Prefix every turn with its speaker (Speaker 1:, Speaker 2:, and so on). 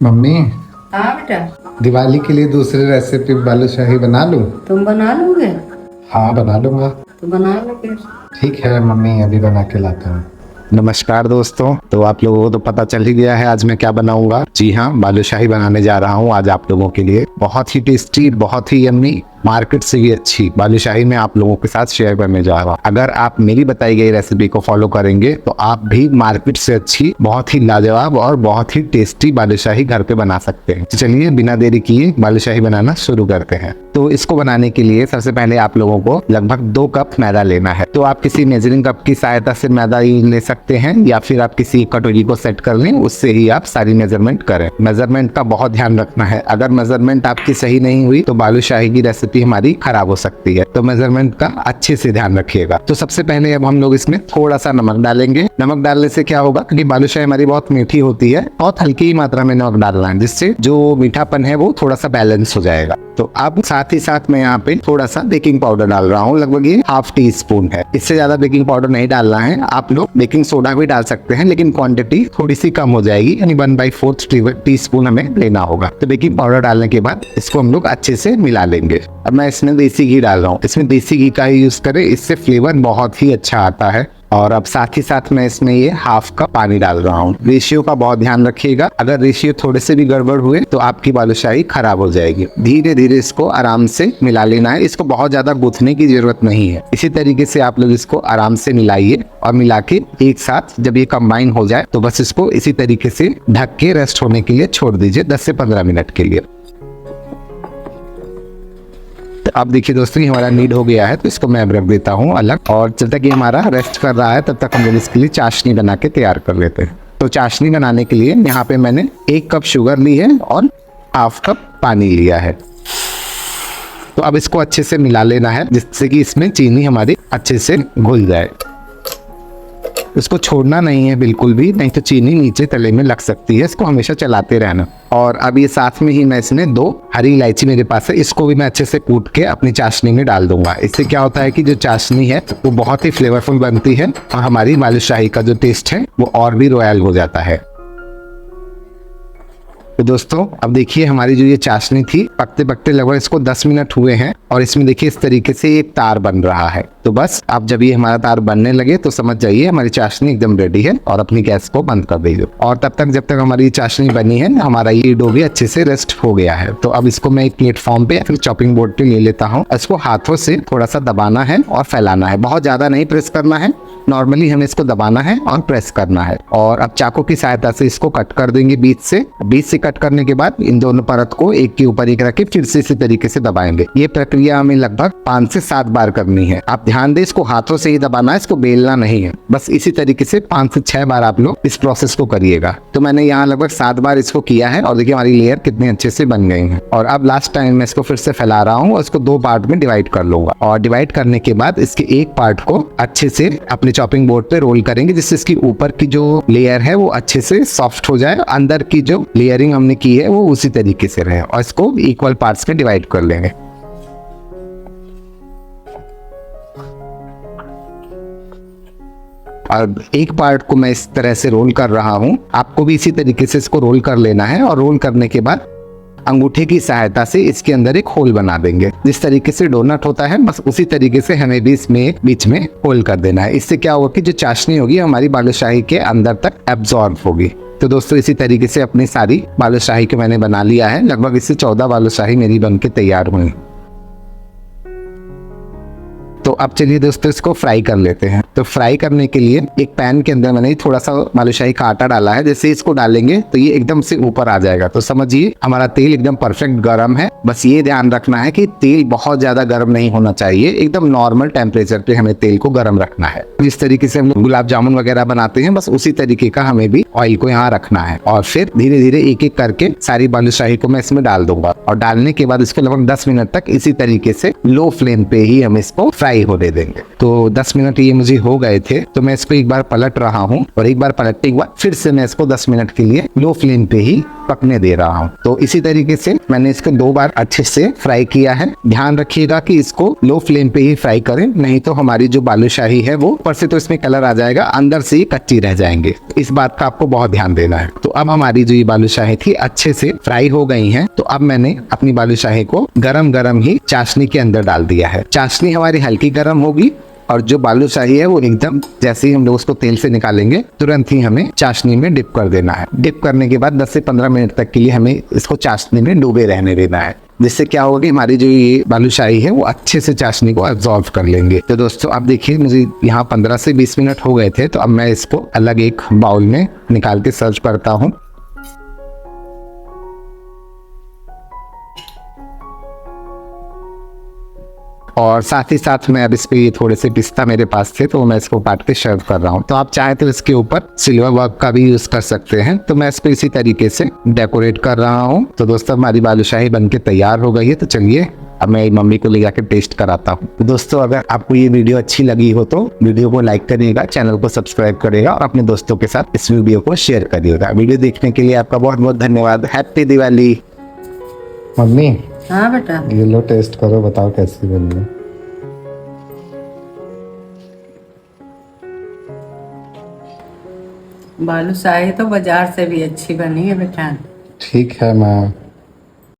Speaker 1: Mummy,
Speaker 2: हाँ बेटा।
Speaker 1: दिवाली के लिए दूसरी रेसिपी बालूशाही बना लूं?
Speaker 2: तुम बना लोगे?
Speaker 1: हाँ, बना लूंगा।
Speaker 2: तो बना लो फिर।
Speaker 1: ठीक है मम्मी, अभी बना के लाता हूँ।
Speaker 3: नमस्कार दोस्तों। तो आप लोगों को तो पता चल ही गया है आज मैं क्या बनाऊंगा। जी हाँ, बालूशाही बनाने जा रहा हूँ आज आप लोगों के लिए। बहुत ही टेस्टी, बहुत ही यम्मी, मार्केट से भी अच्छी बालूशाही मैं आप लोगों के साथ शेयर करने जा रहा हूँ। अगर आप मेरी बताई गई रेसिपी को फॉलो करेंगे तो आप भी मार्केट से अच्छी, बहुत ही लाजवाब और बहुत ही टेस्टी बालूशाही घर पे बना सकते हैं। तो चलिए बिना देरी किए बालूशाही बनाना शुरू करते हैं। तो इसको बनाने के लिए सबसे पहले आप लोगों को लगभग 2 कप मैदा लेना है। तो आप किसी मेजरिंग कप की सहायता से मैदा ले सकते हैं या फिर आप किसी कटोरी को सेट कर लें, उससे ही आप सारी मेजरमेंट करें। मेजरमेंट का बहुत ध्यान रखना है। अगर मेजरमेंट आपकी सही नहीं हुई तो बालूशाही की रेसिपी हमारी खराब हो सकती है। तो मेजरमेंट का अच्छे से ध्यान रखिएगा। तो सबसे पहले अब हम लोग इसमें थोड़ा सा नमक डालेंगे। नमक डालने से क्या होगा, क्योंकि बालूशाही हमारी बहुत मीठी होती है, बहुत हल्की ही मात्रा में नमक डालना है, जिससे जो मीठापन है वो थोड़ा सा बैलेंस हो जाएगा। तो अब साथ ही साथ मैं यहाँ पे थोड़ा सा बेकिंग पाउडर डाल रहा हूँ। लगभग ये ½ टी स्पून है। इससे ज्यादा बेकिंग पाउडर नहीं डालना है। आप लोग बेकिंग सोडा भी डाल सकते हैं, लेकिन क्वांटिटी थोड़ी सी कम हो जाएगी, यानी 1/4 टी स्पून हमें लेना होगा। तो बेकिंग पाउडर डालने के बाद इसको हम लोग अच्छे से मिला लेंगे। अब मैं इसमें देसी घी डाल रहा हूँ। इसमें देसी घी का ही यूज करें, इससे फ्लेवर बहुत ही अच्छा आता है। और अब साथ ही साथ मैं इसमें ये ½ कप पानी डाल रहा हूँ। रेशियो का बहुत ध्यान रखिएगा। अगर रेशियो थोड़े से भी गड़बड़ हुए तो आपकी बालूशाही खराब हो जाएगी। धीरे धीरे इसको आराम से मिला लेना है। इसको बहुत ज्यादा गूंथने की जरूरत नहीं है। इसी तरीके से आप लोग इसको आराम से मिलाइए और मिला के एक साथ जब ये कंबाइन हो जाए तो बस इसको इसी तरीके से ढक के रेस्ट होने के लिए छोड़ दीजिए 10 से 15 मिनट के लिए। अब देखिए दोस्तों, ये हमारा नीड हो गया है, तो इसको मैं अब रख देता हूँ अलग। और जब तक ये हमारा रेस्ट कर रहा है तब तक हम लोग इसके लिए चाशनी बना के तैयार कर लेते हैं। तो चाशनी बनाने के लिए यहाँ पे मैंने 1 कप शुगर ली है और ½ कप पानी लिया है। तो अब इसको अच्छे से मिला लेना है, जिससे कि इसमें चीनी हमारी अच्छे से घुल जाए। इसको छोड़ना नहीं है बिल्कुल भी, नहीं तो चीनी नीचे तले में लग सकती है। इसको हमेशा चलाते रहना। और अब ये साथ में ही मैं इसमें 2 हरी इलायची मेरे पास है, इसको भी मैं अच्छे से कूट के अपनी चाशनी में डाल दूंगा। इससे क्या होता है कि जो चाशनी है वो बहुत ही फ्लेवरफुल बनती है और हमारी बालूशाही का जो टेस्ट है वो और भी रॉयल हो जाता है। तो दोस्तों अब देखिए, हमारी जो ये चाशनी थी पकते पकते लगभग इसको 10 मिनट हुए हैं और इसमें देखिए इस तरीके से एक तार बन रहा है। तो बस अब जब ये हमारा तार बनने लगे तो समझ जाइए हमारी चाशनी एकदम रेडी है और अपनी गैस को बंद कर दीजिए। और तब तक जब तक हमारी चाशनी बनी है, हमारा ये डो भी अच्छे से रेस्ट हो गया है। तो अब इसको मैं एक प्लेटफॉर्म पे या फिर चॉपिंग बोर्ड पे ले लेता हूँ। इसको हाथों से थोड़ा सा दबाना है और फैलाना है, बहुत ज्यादा नहीं प्रेस करना है। नॉर्मली हमें इसको दबाना है और प्रेस करना है। और अब चाकू की सहायता से इसको कट कर देंगे बीच से कट करने के बाद इन दोनों परत को एक के ऊपर एक रख के फिर से इसी तरीके से दबाएंगे। ये प्रक्रिया हमें लगभग 5 से 7 बार करनी है। आप ध्यान दें, इसको हाथों से ही दबाना है, इसको बेलना नहीं है। बस इसी तरीके से 5 से 6 बार आप लोग इस प्रोसेस को करिएगा। तो मैंने यहाँ लगभग 7 बार इसको किया है और देखिए हमारी लेयर कितने अच्छे से बन गई है। और अब लास्ट टाइम मैं इसको फिर से फैला रहा हूँ और इसको 2 पार्ट में डिवाइड कर लूंगा। और डिवाइड करने के बाद इसके एक पार्ट को अच्छे से अपने चॉपिंग बोर्ड पे रोल करेंगे, जिससे इसकी ऊपर की जो लेयर है वो अच्छे से सॉफ्ट हो जाए, अंदर की जो लेयरिंग हमने की है वो उसी तरीके से रहे। और इसको इक्वल पार्ट्स में डिवाइड कर लेंगे। और एक पार्ट को मैं इस तरह से रोल कर रहा हूं, आपको भी इसी तरीके से इसको रोल कर लेना है। और रोल करने के बाद अंगूठे की सहायता से इसके अंदर एक होल बना देंगे। जिस तरीके से डोनट होता है बस उसी तरीके से हमें भी इसमें बीच में होल कर देना है। इससे क्या होगा कि जो चाशनी होगी हमारी बालूशाही के अंदर तक एब्जॉर्ब होगी। तो दोस्तों इसी तरीके से अपनी सारी बालूशाही को मैंने बना लिया है। लगभग इससे 14 बालूशाही मेरी बनके तैयार हुई। तो अब चलिए दोस्तों इसको फ्राई कर लेते हैं। तो फ्राई करने के लिए एक पैन के अंदर मैंने थोड़ा सा बालूशाही का आटा डाला है। जैसे इसको डालेंगे तो ये एकदम से ऊपर आ जाएगा। तो समझिए हमारा तेल एकदम परफेक्ट गर्म है। बस ये ध्यान रखना है कि तेल बहुत ज्यादा गर्म नहीं होना चाहिए, एकदम नॉर्मल टेम्परेचर पे हमें तेल को गर्म रखना है। जिस तरीके से हम गुलाब जामुन वगैरह बनाते हैं बस उसी तरीके का हमें भी ऑयल को यहाँ रखना है। और फिर धीरे धीरे एक एक करके सारी बालूशाही को मैं इसमें डाल दूंगा। और डालने के बाद इसको लगभग 10 मिनट तक इसी तरीके से लो फ्लेम पे ही हम इसको फ्राई फ्राई होने देंगे। तो 10 मिनट ये मुझे हो गए थे, तो मैं इसको एक बार पलट रहा हूँ और एक बार पलटने के बाद फिर से मैं इसको 10 मिनट के लिए लो फ्लेम पे ही पकने दे रहा हूँ। तो इसी तरीके से मैंने इसको 2 बार अच्छे से फ्राई किया है। ध्यान रखिएगा कि इसको लो फ्लेम पे ही फ्राई करें, नहीं तो हमारी जो बालूशाही है वो ऊपर से तो इसमें कलर आ जाएगा, अंदर से ही कच्ची रह जाएंगे। इस बात का आपको बहुत ध्यान देना है। तो अब हमारी जो ये बालूशाही थी अच्छे से फ्राई हो गई है। तो अब मैंने अपनी बालूशाही को गरम गरम ही चाशनी के अंदर डाल दिया है। चाशनी हमारी हल्की गर्म होगी और जो बालूशाही है वो एकदम जैसे ही हम लोग उसको तेल से निकालेंगे तुरंत ही हमें चाशनी में डिप कर देना है। डिप करने के बाद 10 से 15 मिनट तक के लिए हमें इसको चाशनी में डूबे रहने देना है, जिससे क्या होगा कि हमारी जो ये बालूशाही है वो अच्छे से चाशनी को एब्जॉर्ब कर लेंगे। तो दोस्तों अब देखिए मुझे यहाँ 15 से 20 मिनट हो गए थे। तो अब मैं इसको अलग एक बाउल में निकाल के सर्व करता हूँ। और साथ ही साथ मैं अब इस पे थोड़े से पिस्ता मेरे पास थे तो मैं इसको काट के सर्व कर रहा हूँ। तो आप चाहे तो इसके ऊपर सिल्वर वर्क का भी यूज कर सकते हैं। तो मैं इसको इसी तरीके से डेकोरेट कर रहा हूँ। तो दोस्तों हमारी बालूशाही बनके तैयार हो गई है। तो चलिए अब मैं मम्मी को ले जाकर टेस्ट कराता हूँ। तो दोस्तों अगर आपको ये वीडियो अच्छी लगी हो तो वीडियो को लाइक करिएगा, चैनल को सब्सक्राइब करिएगा और अपने दोस्तों के साथ इस वीडियो को शेयर करिएगा। वीडियो देखने के लिए आपका बहुत बहुत धन्यवाद। हैप्पी दिवाली।
Speaker 1: मम्मी
Speaker 2: हाँ बेटा।
Speaker 1: ये लो टेस्ट करो, बताओ कैसी बनी है।
Speaker 2: बालूशाही तो बाजार से भी अच्छी बनी है बेटा।
Speaker 1: ठीक है माँ।